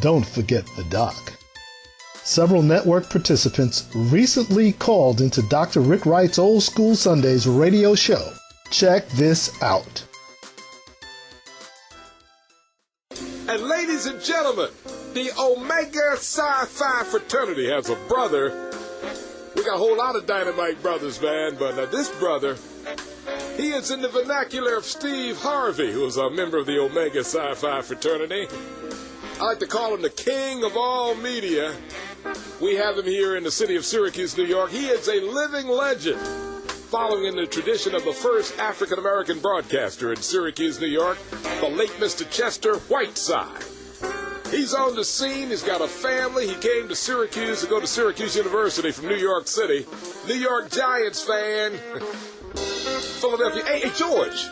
Don't forget the doc. Several network participants recently called into Dr. Rick Wright's Old School Sundays radio show. Check this out. And ladies and gentlemen, the Omega Psi Phi fraternity has a brother. We got a whole lot of dynamite brothers, man, but this brother, he is in the vernacular of Steve Harvey, who is a member of the Omega Psi Phi fraternity. I like to call him the king of all media. We have him here in the city of Syracuse, New York. He is a living legend, following in the tradition of the first African-American broadcaster in Syracuse, New York, the late Mr. Chester Whiteside. He's on the scene. He's got a family. He came to Syracuse to go to Syracuse University from New York City. New York Giants fan. Philadelphia. Hey, George,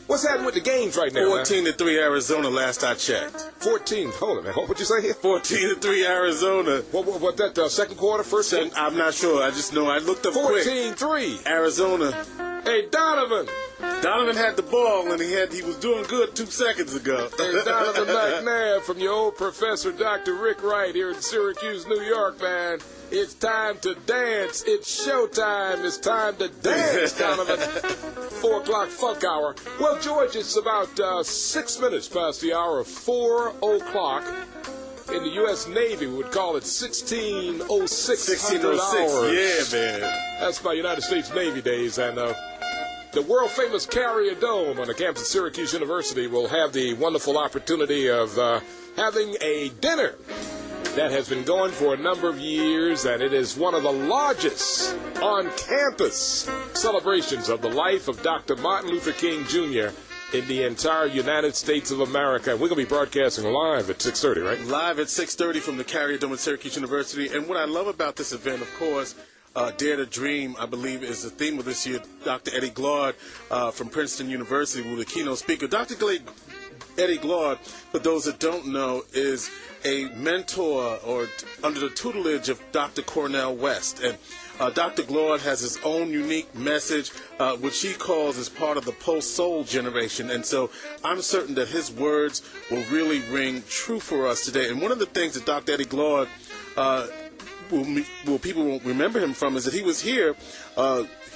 what's happening with the games right now? 14-3 Arizona last I checked. 14. Hold on, man. What would you say here? 14-3 Arizona. What that second quarter, first quarter? I'm not sure. I just know I looked up 14-3. Arizona. Hey, Donovan. Donovan had the ball, and he was doing good 2 seconds ago. Hey, Donovan McNabb from your old professor, Dr. Rick Wright, here in Syracuse, New York, man. It's time to dance. It's showtime. It's time to dance, Donovan. 4 o'clock funk hour. Well, George, it's about 6 minutes past the hour of 4 o'clock. In the U.S. Navy, we would call it 1606. 1606, yeah, man. That's my United States Navy days, and the world-famous Carrier Dome on the campus of Syracuse University will have the wonderful opportunity of having a dinner that has been going for a number of years, and it is one of the largest on-campus celebrations of the life of Dr. Martin Luther King Jr. in the entire United States of America. We're going to be broadcasting live at 6:30, right? Live at 6:30 from the Carrier Dome at Syracuse University. And what I love about this event, of course, Dare to Dream, I believe, is the theme of this year. Dr. Eddie Glaude from Princeton University will be the keynote speaker. Dr. Eddie Glaude, for those that don't know, is a mentor or under the tutelage of Dr. Cornel West. And Dr. Glaude has his own unique message, which he calls as part of the post-soul generation. And so I'm certain that his words will really ring true for us today. And one of the things that Dr. Eddie Glaude people won't remember him from is that he was here.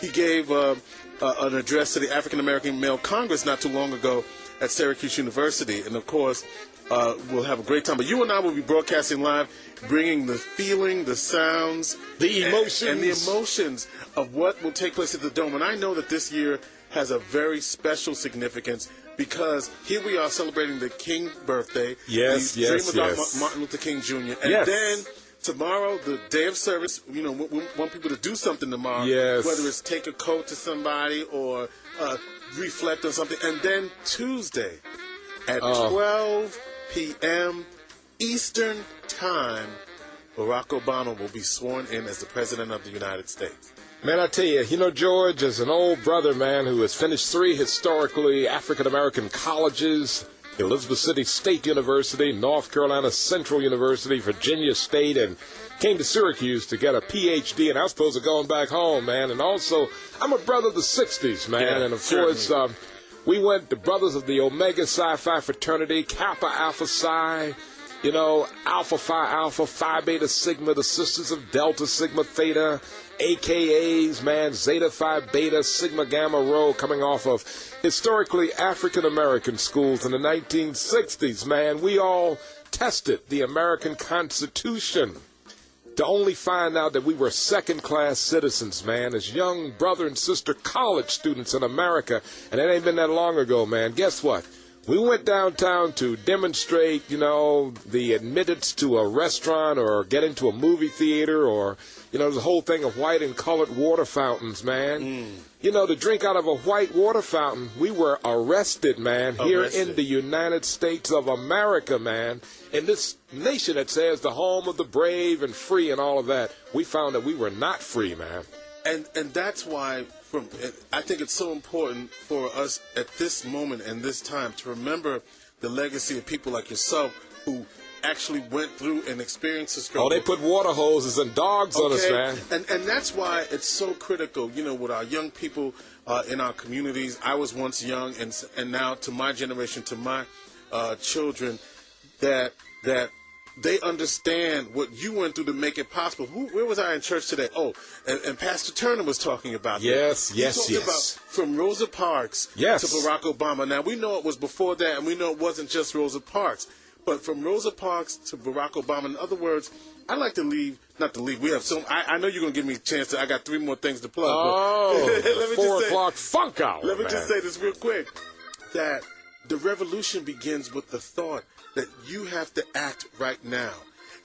He gave an address to the African American Male Congress not too long ago at Syracuse University, and of course we'll have a great time. But you and I will be broadcasting live, bringing the feeling, the sounds, the emotions, and the emotions of what will take place at the Dome. And I know that this year has a very special significance because here we are celebrating the King birthday. Yes, the dream of Martin Luther King Jr. And then tomorrow, the day of service, we want people to do something tomorrow. Yes. Whether it's take a coat to somebody or reflect on something. And then Tuesday at 12 p.m. Eastern Time, Barack Obama will be sworn in as the President of the United States. Man, I tell you, George, as an old brother, man, who has finished 3 historically African-American colleges, Elizabeth City State University, North Carolina Central University, Virginia State, and came to Syracuse to get a Ph.D., and I was supposed to going back home, man. And also, I'm a brother of the 60s, man. Yeah, and, of course, we went, the brothers of the Omega Psi Phi fraternity, Kappa Alpha Psi, Alpha Phi Alpha, Phi Beta Sigma, the Sisters of Delta Sigma Theta, AKAs, man, Zeta Phi Beta, Sigma Gamma Rho, coming off of historically African-American schools in the 1960s, man. We all tested the American Constitution to only find out that we were second-class citizens, man, as young brother and sister college students in America, and it ain't been that long ago, man. Guess what? We went downtown to demonstrate, the admittance to a restaurant or get into a movie theater or, the whole thing of white and colored water fountains, man. To drink out of a white water fountain, we were arrested, man, here in the United States of America, man. In this nation that says the home of the brave and free and all of that, we found that we were not free, man. And that's why I think it's so important for us at this moment and this time to remember the legacy of people like yourself who actually went through and experienced the struggle. Oh, they put water hoses and dogs on us, man. And that's why it's so critical, with our young people in our communities. I was once young, and now to my generation, to my children, that they understand what you went through to make it possible. Where was I in church today? Oh, and Pastor Turner was talking about yes, that. Yes, he talked about from Rosa Parks to Barack Obama. Now, we know it was before that, and we know it wasn't just Rosa Parks. But from Rosa Parks to Barack Obama, in other words, I'd like to leave, not to leave, we have so, I know you're going to give me a chance I got 3 more things to plug. Oh, 4 o'clock funk hour. Let me just say this real quick, that the revolution begins with the thought that you have to act right now.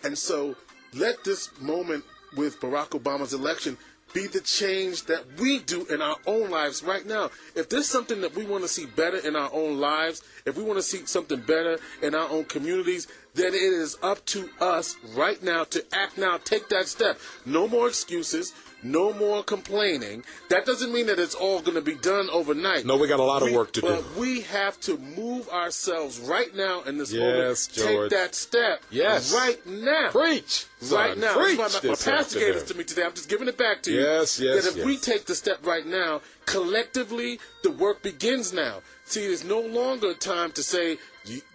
And so let this moment with Barack Obama's election be the change that we do in our own lives right now. If there's something that we want to see better in our own lives, if we want to see something better in our own communities, then it is up to us right now to act now, take that step. No more excuses, no more complaining. That doesn't mean that it's all going to be done overnight. No, we got a lot of work to do. But we have to move ourselves right now in this moment. Yes, George. Take that step right now. Preach, son. Right now. Preach my pastor gave this to me today. I'm just giving it back to you. Yes. That if we take the step right now, collectively, the work begins now. See, there's no longer time to say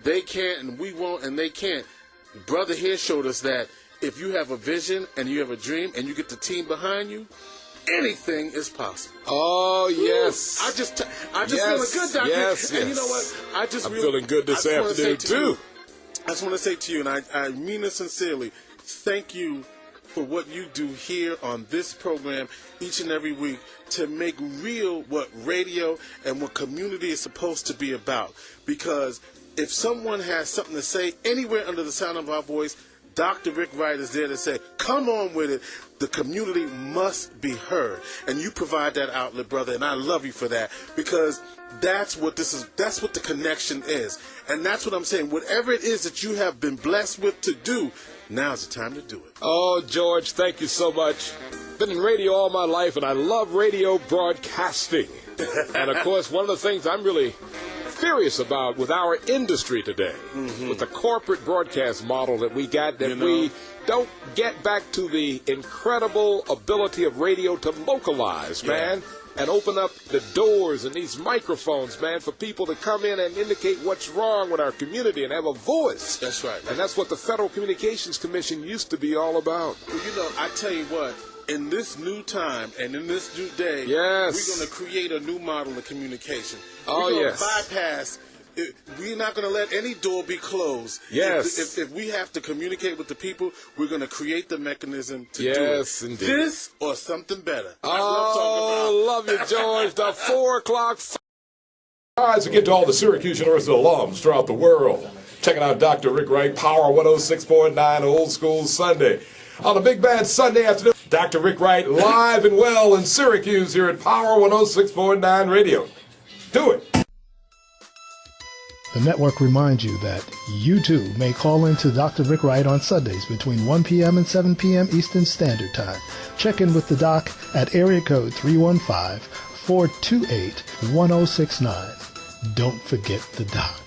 they can't and we won't and they can't. Brother here showed us that if you have a vision and you have a dream and you get the team behind you, anything is possible. Oh, yes. I just feeling good, Doctor. Yes. And you know what? I'm feeling good this afternoon, too. I just want to say to you, and I mean it sincerely, thank you for what you do here on this program each and every week to make real what radio and what community is supposed to be about. Because if someone has something to say anywhere under the sound of our voice, Dr. Rick Wright is there to say, come on with it. The community must be heard. And you provide that outlet, brother, and I love you for that, because that's what this is. That's what the connection is. And that's what I'm saying. Whatever it is that you have been blessed with to do, now's the time to do it. Oh, George, thank you so much. Been in radio all my life, and I love radio broadcasting. And, of course, one of the things I'm really furious about with our industry today, with the corporate broadcast model that we got, that we don't get back to the incredible ability of radio to localize, man, and open up the doors and these microphones, man, for people to come in and indicate what's wrong with our community and have a voice. That's right. And that's what the Federal Communications Commission used to be all about. Well, you know, I tell you what, in this new time and in this new day, we're going to create a new model of communication. We're going to bypass. We're not going to let any door be closed. Yes. If we have to communicate with the people, we're going to create the mechanism to do it. Yes, indeed. This or something better. Love you, George. The 4 o'clock. All right, so get to all the Syracuse University alums throughout the world. Checking out Dr. Rick Wright, Power 106.9 Old School Sunday. On a big bad Sunday afternoon, Dr. Rick Wright live and well in Syracuse here at Power 106.9 Radio. Do it. The network reminds you that you too may call in to Dr. Rick Wright on Sundays between 1 p.m. and 7 p.m. Eastern Standard Time. Check in with the doc at area code 315-428-1069. Don't forget the doc.